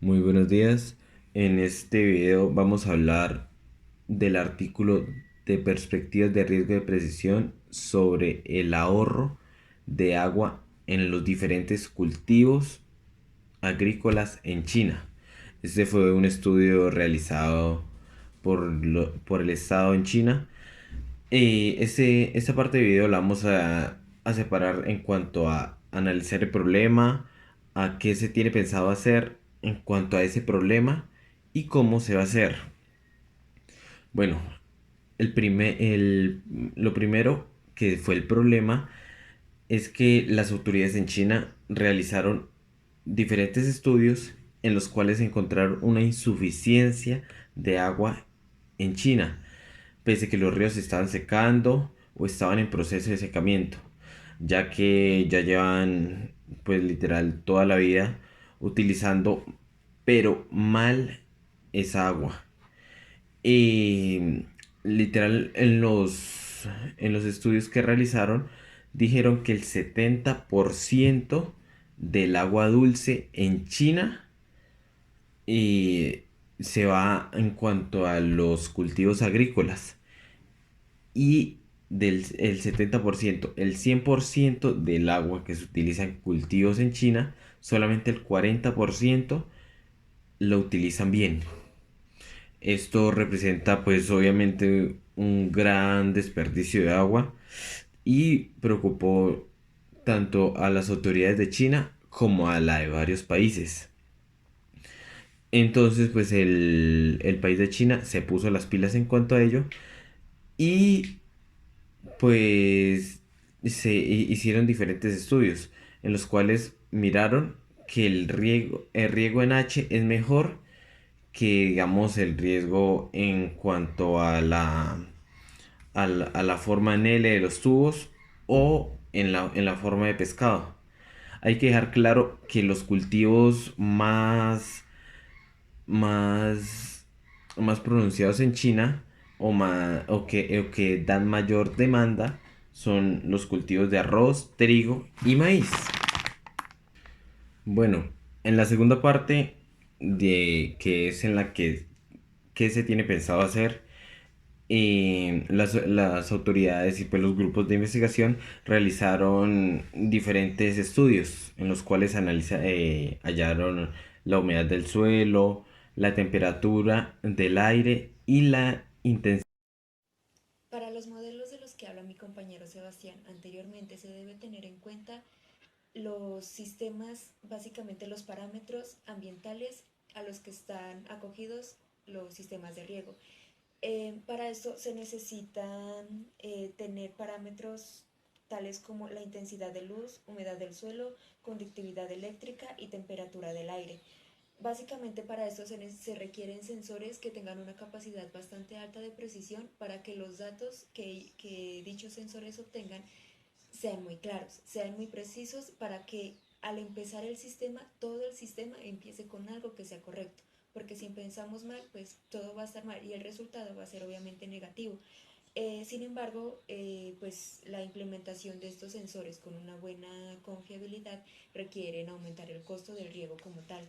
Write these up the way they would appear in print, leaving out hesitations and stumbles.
Muy buenos días. En este video vamos a hablar del artículo de perspectivas de riesgo de precisión sobre el ahorro de agua en los diferentes cultivos agrícolas en China. Este fue un estudio realizado por el Estado en China. Esta parte de video la vamos a separar en cuanto a analizar el problema, a qué se tiene pensado hacer en cuanto a ese problema y cómo se va a hacer. Bueno, lo primero que fue el problema es que las autoridades en China realizaron diferentes estudios en los cuales encontraron una insuficiencia de agua en China, pese a que los ríos se estaban secando o estaban en proceso de secamiento, ya que ya llevan pues literal toda la vida utilizando pero mal esa agua. Y literal en los estudios que realizaron dijeron que el 70% del agua dulce en China y se va en cuanto a los cultivos agrícolas y del el 70%, el 100% del agua que se utiliza en cultivos en China, solamente el 40% lo utilizan bien. Esto representa pues obviamente un gran desperdicio de agua y preocupó tanto a las autoridades de China como a la de varios países. Entonces pues el país de China se puso las pilas en cuanto a ello y pues hicieron diferentes estudios en los cuales miraron que el riego en H es mejor que digamos el riesgo en cuanto a la forma en L de los tubos o en la forma de pescado. Hay que dejar claro que los cultivos más, más pronunciados en China o que dan mayor demanda son los cultivos de arroz, trigo y maíz. Bueno, en la segunda parte de que es en la que se tiene pensado hacer, las autoridades y pues los grupos de investigación realizaron diferentes estudios en los cuales hallaron la humedad del suelo, la temperatura del aire y la intensidad. Para los modelos de los que habla mi compañero Sebastián anteriormente, se debe tener en cuenta los sistemas, básicamente los parámetros ambientales a los que están acogidos los sistemas de riego. Para esto se necesitan tener parámetros tales como la intensidad de luz, humedad del suelo, conductividad eléctrica y temperatura del aire. Básicamente para esto se requieren sensores que tengan una capacidad bastante alta de precisión para que los datos que dichos sensores obtengan sean muy claros, sean muy precisos para que al empezar el sistema, todo el sistema empiece con algo que sea correcto. Porque si pensamos mal, pues todo va a estar mal y el resultado va a ser obviamente negativo. Sin embargo, pues la implementación de estos sensores con una buena confiabilidad requieren aumentar el costo del riego como tal.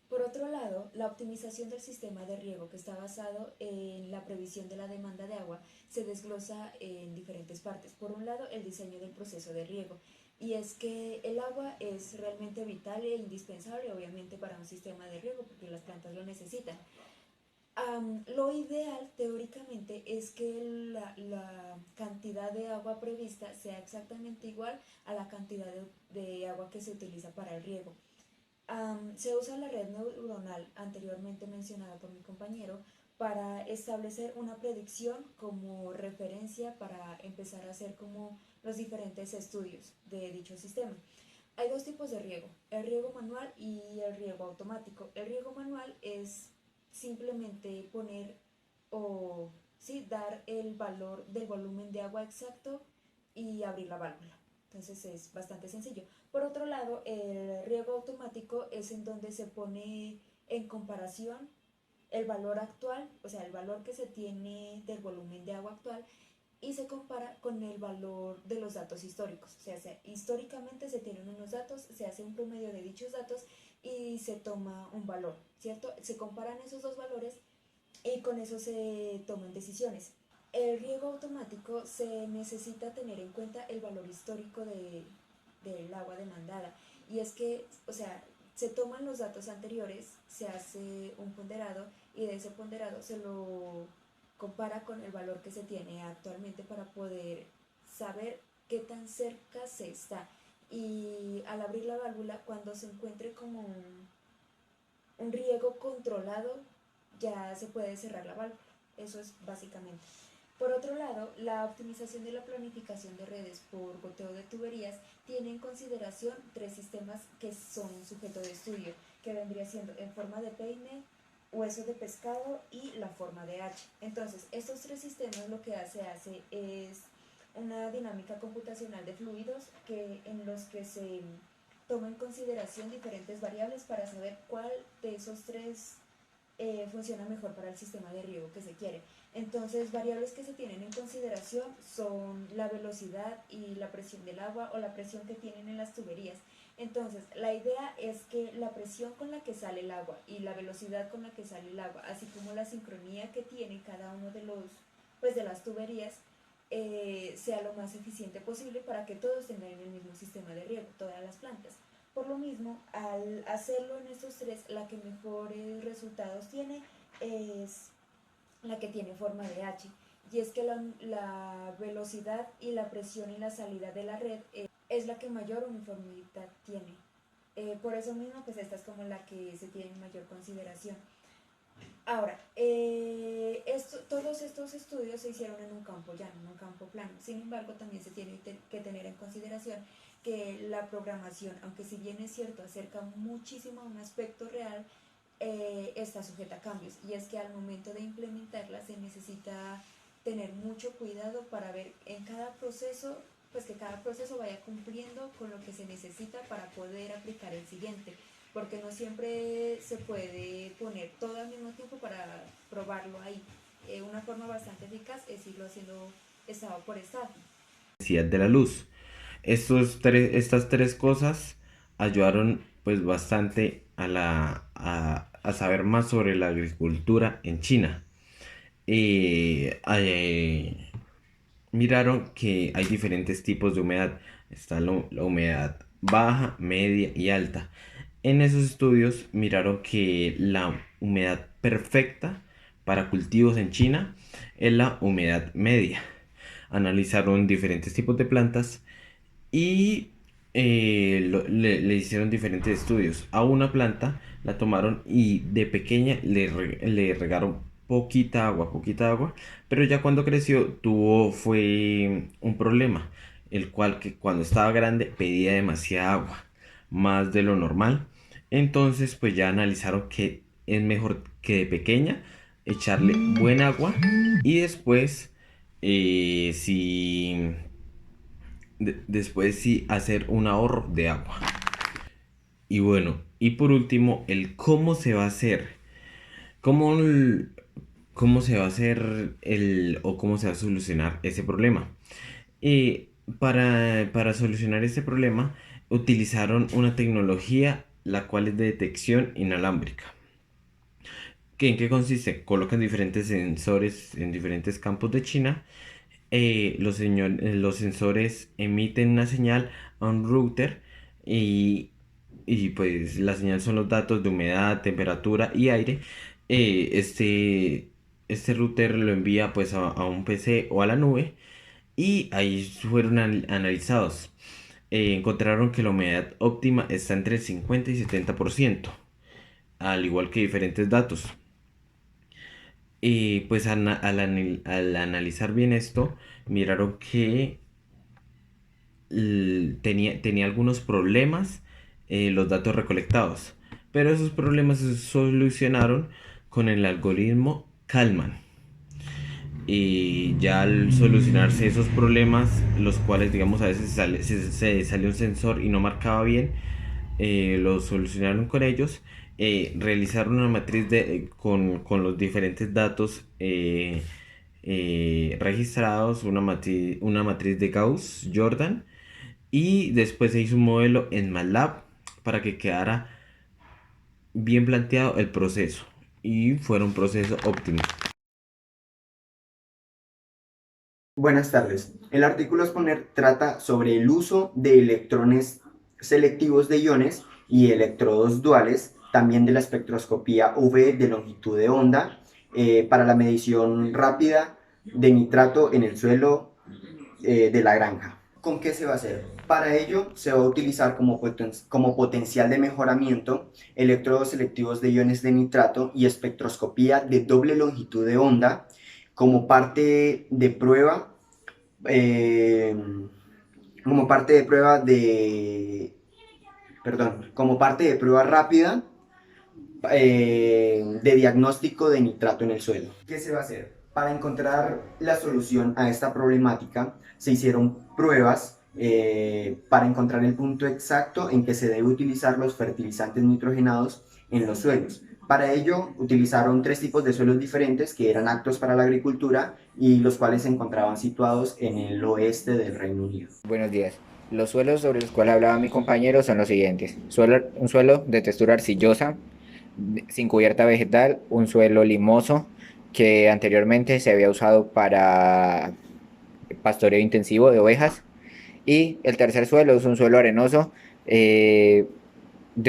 Por otro lado, la optimización del sistema de riego, que está basado en la previsión de la demanda de agua, se desglosa en diferentes partes. Por un lado, el diseño del proceso de riego, y es que el agua es realmente vital e indispensable, obviamente, para un sistema de riego, porque las plantas lo necesitan. Lo ideal, teóricamente, es que la cantidad de agua prevista sea exactamente igual a la cantidad de agua que se utiliza para el riego. Se usa la red neuronal anteriormente mencionada por mi compañero para establecer una predicción como referencia para empezar a hacer como los diferentes estudios de dicho sistema. Hay dos tipos de riego, el riego manual y el riego automático. El riego manual es simplemente poner o sí, dar el valor del volumen de agua exacto y abrir la válvula. Entonces es bastante sencillo. Por otro lado, el riego automático es en donde se pone en comparación el valor actual, o sea, el valor que se tiene del volumen de agua actual y se compara con el valor de los datos históricos. O sea, históricamente se tienen unos datos, se hace un promedio de dichos datos y se toma un valor, ¿cierto? Se comparan esos dos valores y con eso se toman decisiones. El riego automático se necesita tener en cuenta el valor histórico del agua demandada. Y es que, o sea, se toman los datos anteriores, se hace un ponderado y de ese ponderado se lo compara con el valor que se tiene actualmente para poder saber qué tan cerca se está. Y al abrir la válvula, cuando se encuentre como un riego controlado, ya se puede cerrar la válvula. Eso es básicamente. Por otro lado, la optimización de la planificación de redes por goteo de tuberías tiene en consideración tres sistemas que son sujeto de estudio, que vendría siendo en forma de peine, hueso de pescado y la forma de H. Entonces, estos tres sistemas lo que hace es una dinámica computacional de fluidos en los que se toma en consideración diferentes variables para saber cuál de esos tres funciona mejor para el sistema de riego que se quiere. Entonces, variables que se tienen en consideración son la velocidad y la presión del agua o la presión que tienen en las tuberías. Entonces, la idea es que la presión con la que sale el agua y la velocidad con la que sale el agua, así como la sincronía que tiene cada uno de las tuberías, sea lo más eficiente posible para que todos tengan el mismo sistema de riego, todas las plantas. Por lo mismo, al hacerlo en estos tres, la que mejores resultados tiene es la que tiene forma de H. Y es que la velocidad y la presión en la salida de la red es la que mayor uniformidad tiene. Por eso mismo, pues esta es como la que se tiene en mayor consideración. Ahora, todos estos estudios se hicieron en un campo llano, en un campo plano. Sin embargo, también se tiene que tener en consideración que la programación, aunque si bien es cierto, acerca muchísimo a un aspecto real, está sujeta a cambios. Y es que al momento de implementarla se necesita tener mucho cuidado para ver en cada proceso, pues que cada proceso vaya cumpliendo con lo que se necesita para poder aplicar el siguiente, porque no siempre se puede poner todo al mismo tiempo para probarlo ahí. Una forma bastante eficaz es irlo haciendo estado por estado. De la luz. Estas tres cosas ayudaron pues bastante a saber más sobre la agricultura en China. Eh, Miraron que hay diferentes tipos de humedad. Está la humedad baja, media y alta. En esos estudios miraron que la humedad perfecta para cultivos en China es la humedad media. Analizaron diferentes tipos de plantas y le hicieron diferentes estudios. A una planta la tomaron y de pequeña le regaron poquita agua, pero ya cuando creció fue un problema, el cual que cuando estaba grande pedía demasiada agua, más de lo normal. Entonces pues ya analizaron que es mejor que de pequeña echarle buen agua y después si después sí hacer un ahorro de agua. Y bueno, y por último, el cómo se va a hacer. ¿Cómo, cómo se va a hacer o cómo se va a solucionar ese problema? Y para solucionar este problema, utilizaron una tecnología la cual es de detección inalámbrica. ¿En qué consiste? Colocan diferentes sensores en diferentes campos de China. Los sensores emiten una señal a un router y, pues la señal son los datos de humedad, temperatura y aire. Eh, este, este router lo envía pues a un PC o a la nube y ahí fueron analizados. Encontraron que la humedad óptima está entre el 50 y 70%, al igual que diferentes datos. Y pues al analizar bien esto, miraron que tenía algunos problemas los datos recolectados, pero esos problemas se solucionaron con el algoritmo Kalman. Y ya al solucionarse esos problemas, los cuales digamos a veces se salió un sensor y no marcaba bien, lo solucionaron con ellos, realizaron una matriz con los diferentes datos registrados, una matriz de Gauss-Jordan, y después se hizo un modelo en MATLAB para que quedara bien planteado el proceso y fuera un proceso óptimo. Buenas tardes. El artículo a exponer trata sobre el uso de electrones selectivos de iones y electrodos duales, también de la espectroscopía UV de longitud de onda, para la medición rápida de nitrato en el suelo de la granja. ¿Con qué se va a hacer? Para ello se va a utilizar como potencial de mejoramiento electrodos selectivos de iones de nitrato y espectroscopía de doble longitud de onda como parte de prueba, eh, como parte de prueba de, perdón, como parte de prueba rápida de diagnóstico de nitrato en el suelo. ¿Qué se va a hacer? Para encontrar la solución a esta problemática, se hicieron pruebas para encontrar el punto exacto en que se debe utilizar los fertilizantes nitrogenados en los suelos. Para ello, utilizaron 3 tipos de suelos diferentes que eran aptos para la agricultura y los cuales se encontraban situados en el oeste del Reino Unido. Buenos días. Los suelos sobre los cuales hablaba mi compañero son los siguientes. Un suelo de textura arcillosa, sin cubierta vegetal, un suelo limoso que anteriormente se había usado para pastoreo intensivo de ovejas. Y el tercer suelo es un suelo arenoso de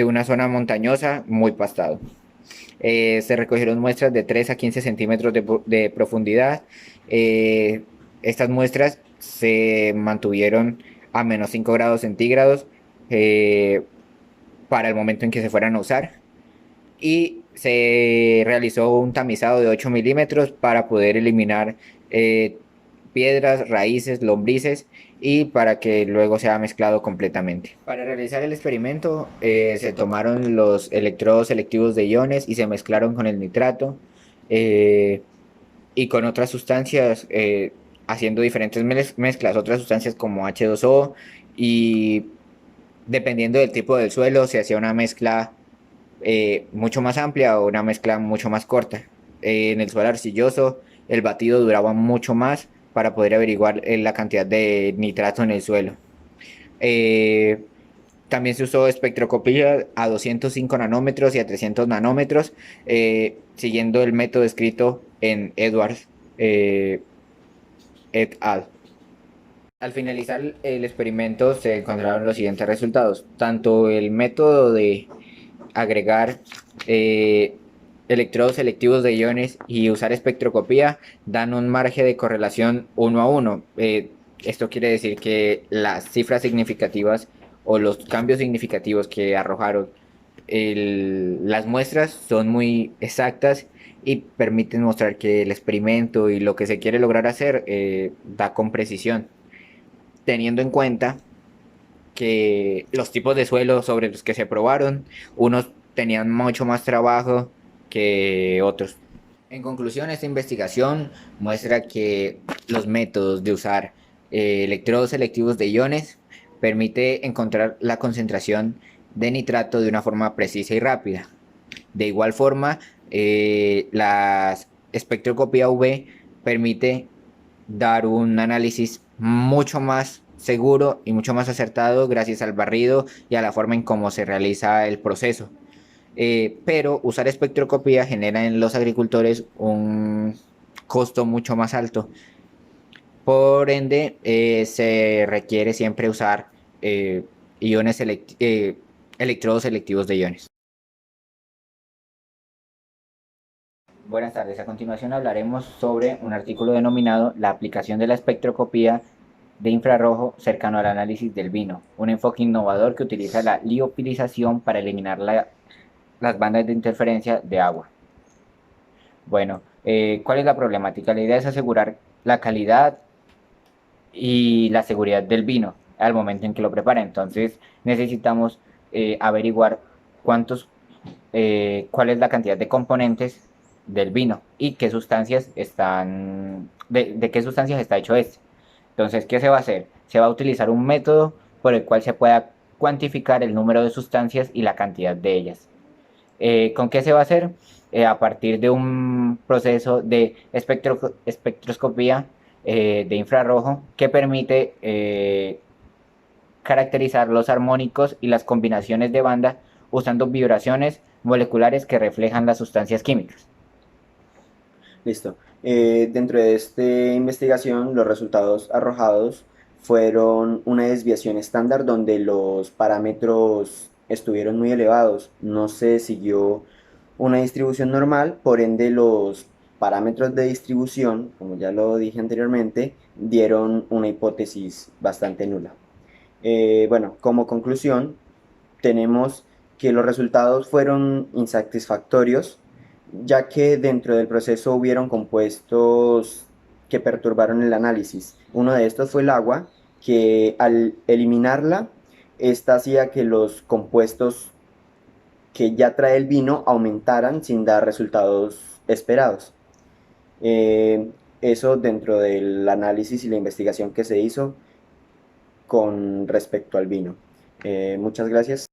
una zona montañosa muy pastado. Se recogieron muestras de 3 a 15 centímetros de profundidad. Estas muestras se mantuvieron a menos 5 grados centígrados para el momento en que se fueran a usar. Y se realizó un tamizado de 8 milímetros para poder eliminar piedras, raíces, lombrices y para que luego sea mezclado completamente. Para realizar el experimento se tomaron los electrodos selectivos de iones y se mezclaron con el nitrato y con otras sustancias, haciendo diferentes mezclas, otras sustancias como H2O, y dependiendo del tipo del suelo se hacía una mezcla mucho más amplia o una mezcla mucho más corta. En el suelo arcilloso el batido duraba mucho más para poder averiguar la cantidad de nitrato en el suelo. Eh, También se usó espectroscopía a 205 nanómetros y a 300 nanómetros, siguiendo el método escrito en Edwards et al. Al finalizar el experimento se encontraron los siguientes resultados. Tanto el método de agregar electrodos selectivos de iones y usar espectroscopía dan un margen de correlación 1 a 1. Esto quiere decir que las cifras significativas o los cambios significativos que arrojaron las muestras son muy exactas y permiten mostrar que el experimento y lo que se quiere lograr hacer da con precisión, teniendo en cuenta que los tipos de suelo sobre los que se probaron, unos tenían mucho más trabajo que otros. En conclusión, esta investigación muestra que los métodos de usar electrodos selectivos de iones permite encontrar la concentración de nitrato de una forma precisa y rápida. De igual forma, la espectroscopía UV permite dar un análisis mucho más seguro y mucho más acertado gracias al barrido y a la forma en cómo se realiza el proceso. Pero usar espectroscopía genera en los agricultores un costo mucho más alto. Por ende, se requiere siempre usar electrodos selectivos de iones. Buenas tardes, a continuación hablaremos sobre un artículo denominado La aplicación de la espectroscopía de infrarrojo cercano al análisis del vino, un enfoque innovador que utiliza la liofilización para eliminar las bandas de interferencia de agua. Bueno, ¿cuál es la problemática? La idea es asegurar la calidad y la seguridad del vino al momento en que lo prepara. Entonces necesitamos averiguar cuál es la cantidad de componentes del vino y qué sustancias de qué sustancias está hecho este. Entonces, ¿qué se va a hacer? Se va a utilizar un método por el cual se pueda cuantificar el número de sustancias y la cantidad de ellas. ¿Con qué se va a hacer? A partir de un proceso de espectroscopía de infrarrojo que permite caracterizar los armónicos y las combinaciones de banda usando vibraciones moleculares que reflejan las sustancias químicas. Listo. Dentro de esta investigación, los resultados arrojados fueron una desviación estándar donde los parámetros estuvieron muy elevados. No se siguió una distribución normal, por ende los parámetros de distribución, como ya lo dije anteriormente, dieron una hipótesis bastante nula. Bueno, como conclusión, tenemos que los resultados fueron insatisfactorios, ya que dentro del proceso hubieron compuestos que perturbaron el análisis. Uno de estos fue el agua, que al eliminarla, esta hacía que los compuestos que ya trae el vino aumentaran sin dar resultados esperados. Eso dentro del análisis y la investigación que se hizo con respecto al vino. Muchas gracias.